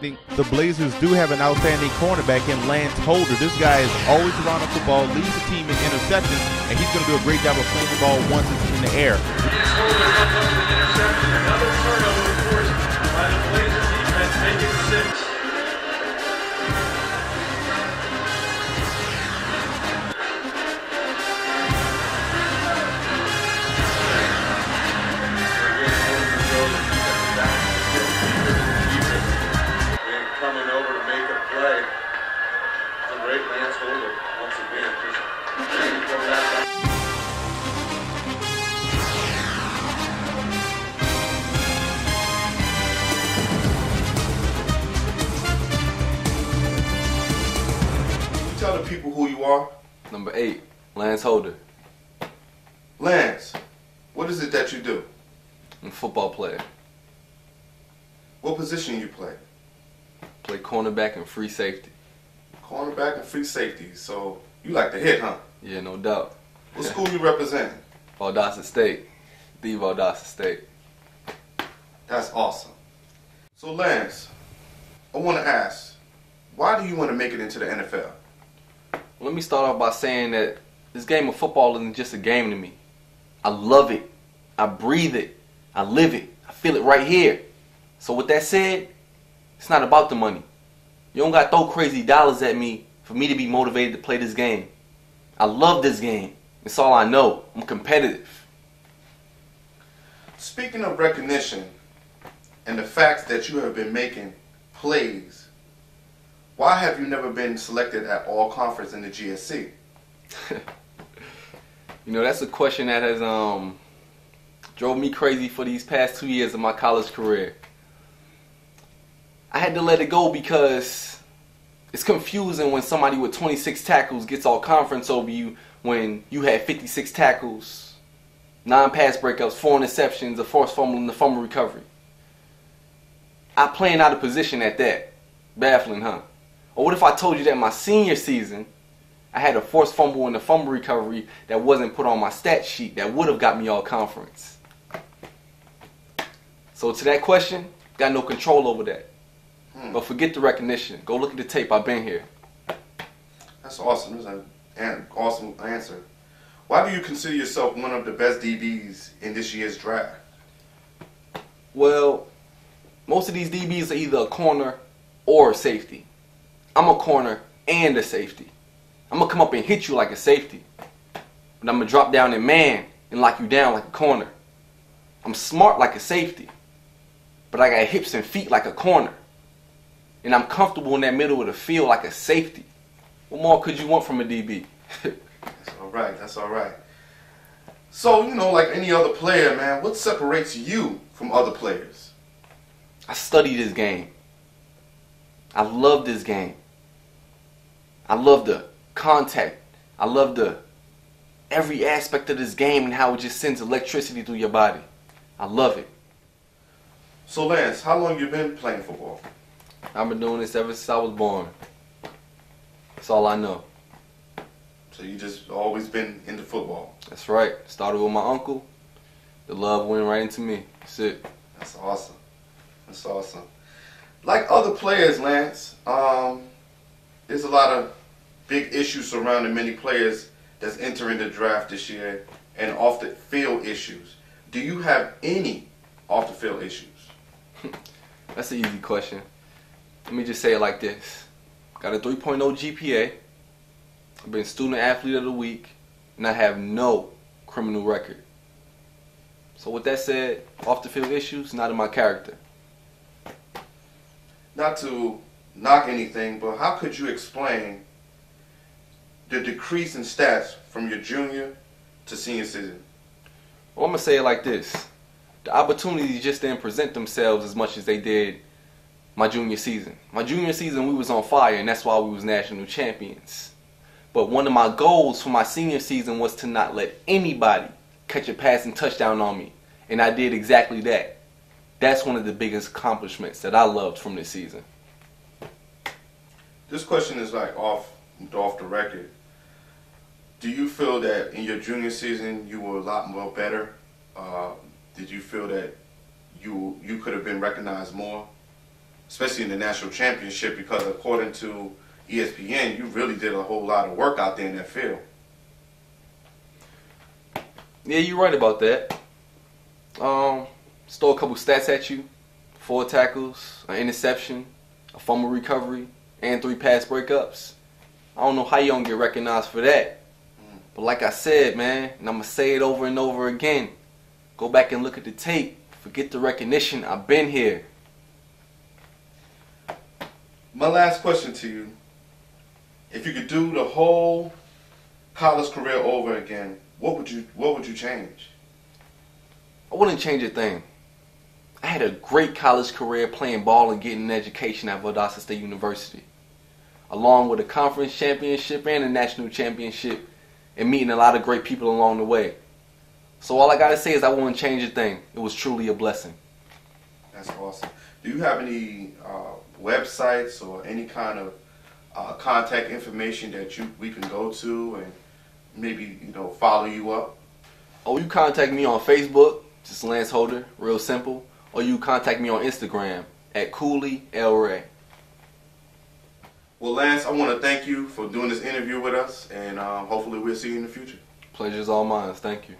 The Blazers do have an outstanding cornerback in Lance Holder. This guy is always around the football, leads the team in interceptions, and he's going to do a great job of playing the ball once it's in the air. Holder comes up with an interception. Another turnover forced by the Blazers defense, make it 6. Coming over to make a play. The great Lance Holder once again just go back. Tell the people who you are. Number 8, Lance Holder. Lance, what is it that you do? I'm a football player. What position you play? Play cornerback and free safety. Cornerback and free safety. So you like to hit, huh? Yeah, no doubt. What school you represent? Valdosta State. The Valdosta State. That's awesome. So Lance, I want to ask, why do you want to make it into the NFL? Let me start off by saying that this game of football isn't just a game to me. I love it. I breathe it. I live it. I feel it right here. So with that said, it's not about the money. You don't got to throw crazy dollars at me for me to be motivated to play this game. I love this game. It's all I know. I'm competitive. Speaking of recognition and the fact that you have been making plays, why have you never been selected at all conference in the GSC? You know, that's a question that has drove me crazy for these past 2 years of my college career. I had to let it go because it's confusing when somebody with 26 tackles gets all conference over you when you had 56 tackles, 9 pass breakups, 4 interceptions, a forced fumble, and the fumble recovery. I playing out of position at that. Baffling, huh? Or what if I told you that my senior season, I had a forced fumble and a fumble recovery that wasn't put on my stat sheet that would have got me all conference? So to that question, got no control over that. But forget the recognition. Go look at the tape. I've been here. That's awesome. That's an awesome answer. Why do you consider yourself one of the best DBs in this year's draft? Well, most of these DBs are either a corner or a safety. I'm a corner and a safety. I'm going to come up and hit you like a safety. But I'm going to drop down in man and lock you down like a corner. I'm smart like a safety. But I got hips and feet like a corner. And I'm comfortable in that middle of the field like a safety. What more could you want from a DB? That's all right. That's all right. So, you know, like any other player, man, what separates you from other players? I study this game. I love this game. I love the contact. I love every aspect of this game and how it just sends electricity through your body. I love it. So, Lance, how long you been playing football? I've been doing this ever since I was born. That's all I know. So you just always been into football? That's right. Started with my uncle. The love went right into me. That's it. That's awesome. That's awesome. Like other players, Lance, there's a lot of big issues surrounding many players that's entering the draft this year and off the field issues. Do you have any off the field issues? That's an easy question. Let me just say it like this. Got a 3.0 GPA. I've been student athlete of the week. And I have no criminal record. So with that said, off the field issues, not in my character. Not to knock anything, but how could you explain the decrease in stats from your junior to senior season? Well, I'm going to say it like this. The opportunities just didn't present themselves as much as they did my junior season. My junior season, we was on fire, and that's why we was national champions. But one of my goals for my senior season was to not let anybody catch a passing touchdown on me. And I did exactly that. That's one of the biggest accomplishments that I loved from this season. This question is like off the record. Do you feel that in your junior season you were a lot more better? Did you feel that you could have been recognized more? especially in the national championship, because according to ESPN, you really did a whole lot of work out there in that field. Yeah, you're right about that. Stole a couple stats at you. 4 tackles, an interception, a fumble recovery, and 3 pass breakups. I don't know how you don't get recognized for that. But like I said, man, and I'm going to say it over and over again, go back and look at the tape. Forget the recognition. I've been here. My last question to you, if you could do the whole college career over again, what would you change? I wouldn't change a thing. I had a great college career playing ball and getting an education at Valdosta State University, along with a conference championship and a national championship, and meeting a lot of great people along the way. So all I gotta say is I wouldn't change a thing. It was truly a blessing. That's awesome. Do you have any websites or any kind of contact information that we can go to and maybe follow you up? Oh, you contact me on Facebook, just Lance Holder, real simple. Or you contact me on Instagram at CooleyLRay. Well, Lance, I want to thank you for doing this interview with us, and hopefully we'll see you in the future. Pleasure's all mine. Thank you.